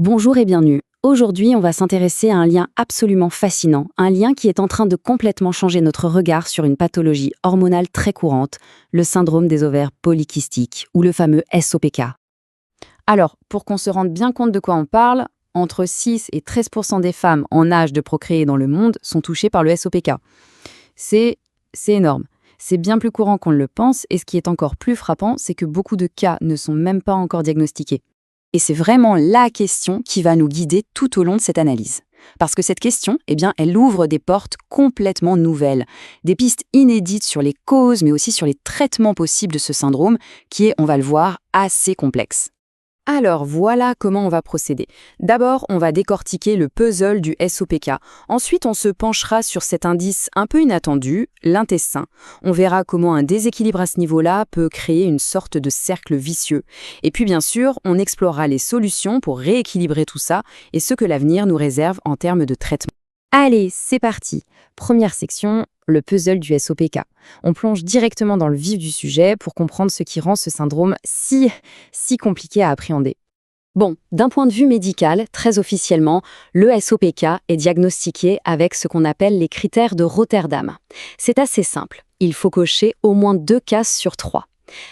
Bonjour et bienvenue. Aujourd'hui, on va s'intéresser à un lien absolument fascinant, un lien qui est en train de complètement changer notre regard sur une pathologie hormonale très courante, le syndrome des ovaires polykystiques, ou le fameux SOPK. Alors, pour qu'on se rende bien compte de quoi on parle, entre 6 et 13% des femmes en âge de procréer dans le monde sont touchées par le SOPK. C'est énorme. C'est bien plus courant qu'on ne le pense, et ce qui est encore plus frappant, c'est que beaucoup de cas ne sont même pas encore diagnostiqués. Et c'est vraiment la question qui va nous guider tout au long de cette analyse. Parce que cette question, elle ouvre des portes complètement nouvelles, des pistes inédites sur les causes, mais aussi sur les traitements possibles de ce syndrome, qui est, on va le voir, assez complexe. Alors voilà comment on va procéder. D'abord, on va décortiquer le puzzle du SOPK. Ensuite, on se penchera sur cet indice un peu inattendu, l'intestin. On verra comment un déséquilibre à ce niveau-là peut créer une sorte de cercle vicieux. Et puis bien sûr, on explorera les solutions pour rééquilibrer tout ça et ce que l'avenir nous réserve en termes de traitement. Allez, c'est parti. Première section, le puzzle du SOPK. On plonge directement dans le vif du sujet pour comprendre ce qui rend ce syndrome si compliqué à appréhender. Bon, d'un point de vue médical, très officiellement, le SOPK est diagnostiqué avec ce qu'on appelle les critères de Rotterdam. C'est assez simple. Il faut cocher au moins 2 cases sur 3.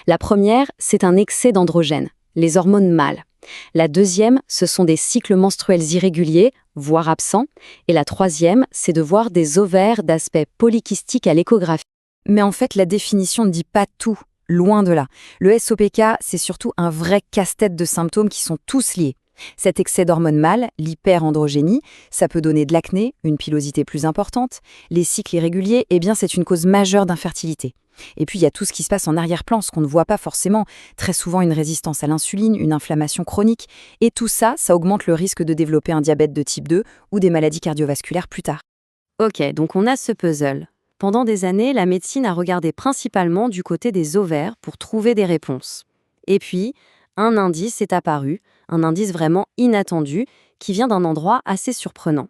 La première, c'est un excès d'androgènes, les hormones mâles. La deuxième, ce sont des cycles menstruels irréguliers, voire absents. Et la troisième, c'est de voir des ovaires d'aspect polykystique à l'échographie. Mais en fait, la définition ne dit pas tout, loin de là. Le SOPK, c'est surtout un vrai casse-tête de symptômes qui sont tous liés. Cet excès d'hormones mâles, l'hyperandrogénie, ça peut donner de l'acné, une pilosité plus importante. Les cycles irréguliers, c'est une cause majeure d'infertilité. Et puis, il y a tout ce qui se passe en arrière-plan, ce qu'on ne voit pas forcément. Très souvent, une résistance à l'insuline, une inflammation chronique. Et tout ça, ça augmente le risque de développer un diabète de type 2 ou des maladies cardiovasculaires plus tard. Ok, donc on a ce puzzle. Pendant des années, la médecine a regardé principalement du côté des ovaires pour trouver des réponses. Et puis, un indice est apparu, un indice vraiment inattendu, qui vient d'un endroit assez surprenant.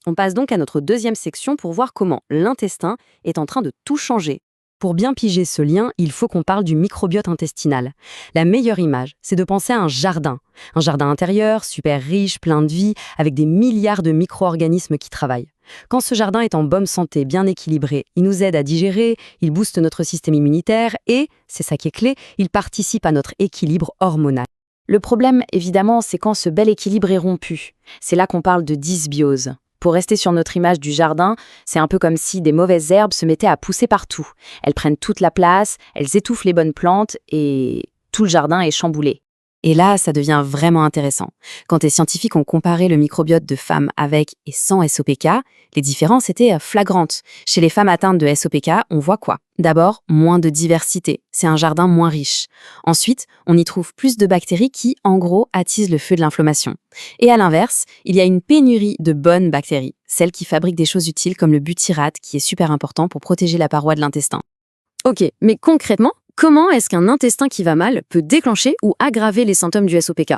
On passe donc à notre deuxième section pour voir comment l'intestin est en train de tout changer. Pour bien piger ce lien, il faut qu'on parle du microbiote intestinal. La meilleure image, c'est de penser à un jardin. Un jardin intérieur, super riche, plein de vie, avec des milliards de micro-organismes qui travaillent. Quand ce jardin est en bonne santé, bien équilibré, il nous aide à digérer, il booste notre système immunitaire et, c'est ça qui est clé, il participe à notre équilibre hormonal. Le problème, évidemment, c'est quand ce bel équilibre est rompu. C'est là qu'on parle de dysbiose. Pour rester sur notre image du jardin, c'est un peu comme si des mauvaises herbes se mettaient à pousser partout. Elles prennent toute la place, elles étouffent les bonnes plantes et tout le jardin est chamboulé. Et là, ça devient vraiment intéressant. Quand les scientifiques ont comparé le microbiote de femmes avec et sans SOPK, les différences étaient flagrantes. Chez les femmes atteintes de SOPK, on voit quoi? D'abord, moins de diversité. C'est un jardin moins riche. Ensuite, on y trouve plus de bactéries qui, en gros, attisent le feu de l'inflammation. Et à l'inverse, il y a une pénurie de bonnes bactéries, celles qui fabriquent des choses utiles comme le butyrate, qui est super important pour protéger la paroi de l'intestin. Ok, mais concrètement, comment est-ce qu'un intestin qui va mal peut déclencher ou aggraver les symptômes du SOPK?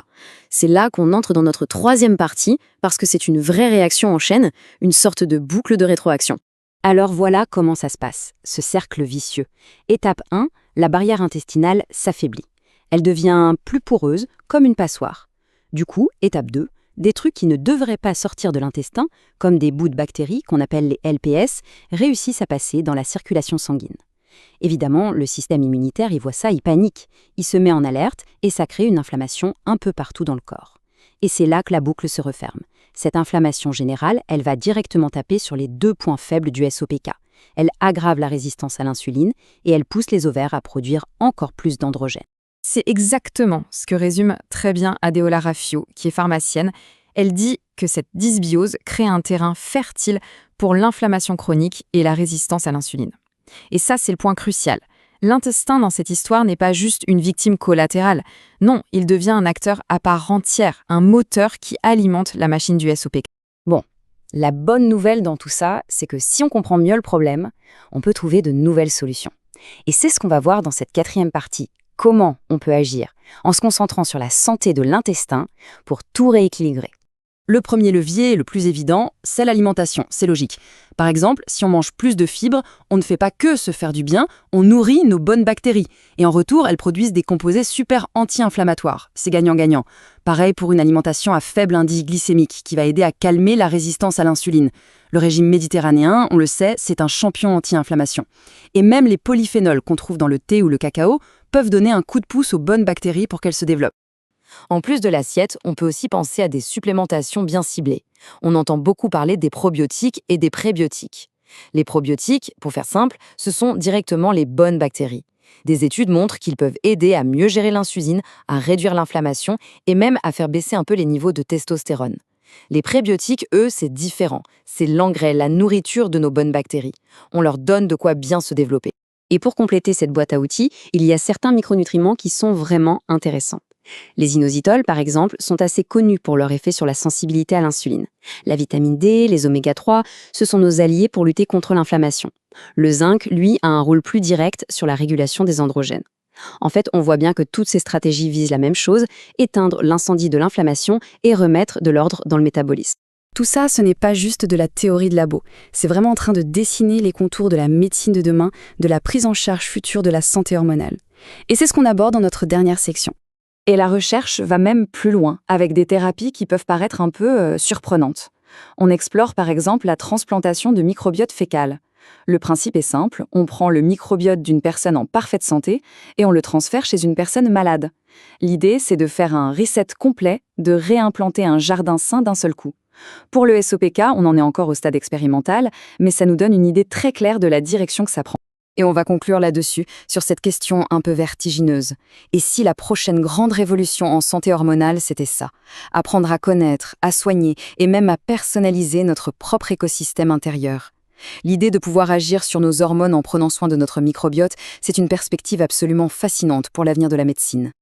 C'est là qu'on entre dans notre troisième partie, parce que c'est une vraie réaction en chaîne, une sorte de boucle de rétroaction. Alors voilà comment ça se passe, ce cercle vicieux. Étape 1, la barrière intestinale s'affaiblit. Elle devient plus poreuse, comme une passoire. Du coup, étape 2, des trucs qui ne devraient pas sortir de l'intestin, comme des bouts de bactéries qu'on appelle les LPS, réussissent à passer dans la circulation sanguine. Évidemment, le système immunitaire, il voit ça, il panique. Il se met en alerte et ça crée une inflammation un peu partout dans le corps. Et c'est là que la boucle se referme. Cette inflammation générale, elle va directement taper sur les 2 points faibles du SOPK. Elle aggrave la résistance à l'insuline et elle pousse les ovaires à produire encore plus d'androgènes. C'est exactement ce que résume très bien Adéola Raffio, qui est pharmacienne. Elle dit que cette dysbiose crée un terrain fertile pour l'inflammation chronique et la résistance à l'insuline. Et ça, c'est le point crucial. L'intestin dans cette histoire n'est pas juste une victime collatérale. Non, il devient un acteur à part entière, un moteur qui alimente la machine du SOPK. Bon, la bonne nouvelle dans tout ça, c'est que si on comprend mieux le problème, on peut trouver de nouvelles solutions. Et c'est ce qu'on va voir dans cette 4e partie. Comment on peut agir en se concentrant sur la santé de l'intestin pour tout rééquilibrer. Le premier levier, le plus évident, c'est l'alimentation, c'est logique. Par exemple, si on mange plus de fibres, on ne fait pas que se faire du bien, on nourrit nos bonnes bactéries. Et en retour, elles produisent des composés super anti-inflammatoires. C'est gagnant-gagnant. Pareil pour une alimentation à faible indice glycémique, qui va aider à calmer la résistance à l'insuline. Le régime méditerranéen, on le sait, c'est un champion anti-inflammation. Et même les polyphénols qu'on trouve dans le thé ou le cacao peuvent donner un coup de pouce aux bonnes bactéries pour qu'elles se développent. En plus de l'assiette, on peut aussi penser à des supplémentations bien ciblées. On entend beaucoup parler des probiotiques et des prébiotiques. Les probiotiques, pour faire simple, ce sont directement les bonnes bactéries. Des études montrent qu'ils peuvent aider à mieux gérer l'insuline, à réduire l'inflammation et même à faire baisser un peu les niveaux de testostérone. Les prébiotiques, eux, c'est différent. C'est l'engrais, la nourriture de nos bonnes bactéries. On leur donne de quoi bien se développer. Et pour compléter cette boîte à outils, il y a certains micronutriments qui sont vraiment intéressants. Les inositols, par exemple, sont assez connus pour leur effet sur la sensibilité à l'insuline. La vitamine D, les oméga-3, ce sont nos alliés pour lutter contre l'inflammation. Le zinc, lui, a un rôle plus direct sur la régulation des androgènes. En fait, on voit bien que toutes ces stratégies visent la même chose, éteindre l'incendie de l'inflammation et remettre de l'ordre dans le métabolisme. Tout ça, ce n'est pas juste de la théorie de labo. C'est vraiment en train de dessiner les contours de la médecine de demain, de la prise en charge future de la santé hormonale. Et c'est ce qu'on aborde dans notre dernière section. Et la recherche va même plus loin, avec des thérapies qui peuvent paraître un peu surprenantes. On explore par exemple la transplantation de microbiote fécal. Le principe est simple, on prend le microbiote d'une personne en parfaite santé et on le transfère chez une personne malade. L'idée, c'est de faire un reset complet, de réimplanter un jardin sain d'un seul coup. Pour le SOPK, on en est encore au stade expérimental, mais ça nous donne une idée très claire de la direction que ça prend. Et on va conclure là-dessus, sur cette question un peu vertigineuse. Et si la prochaine grande révolution en santé hormonale, c'était ça? Apprendre à connaître, à soigner et même à personnaliser notre propre écosystème intérieur. L'idée de pouvoir agir sur nos hormones en prenant soin de notre microbiote, c'est une perspective absolument fascinante pour l'avenir de la médecine.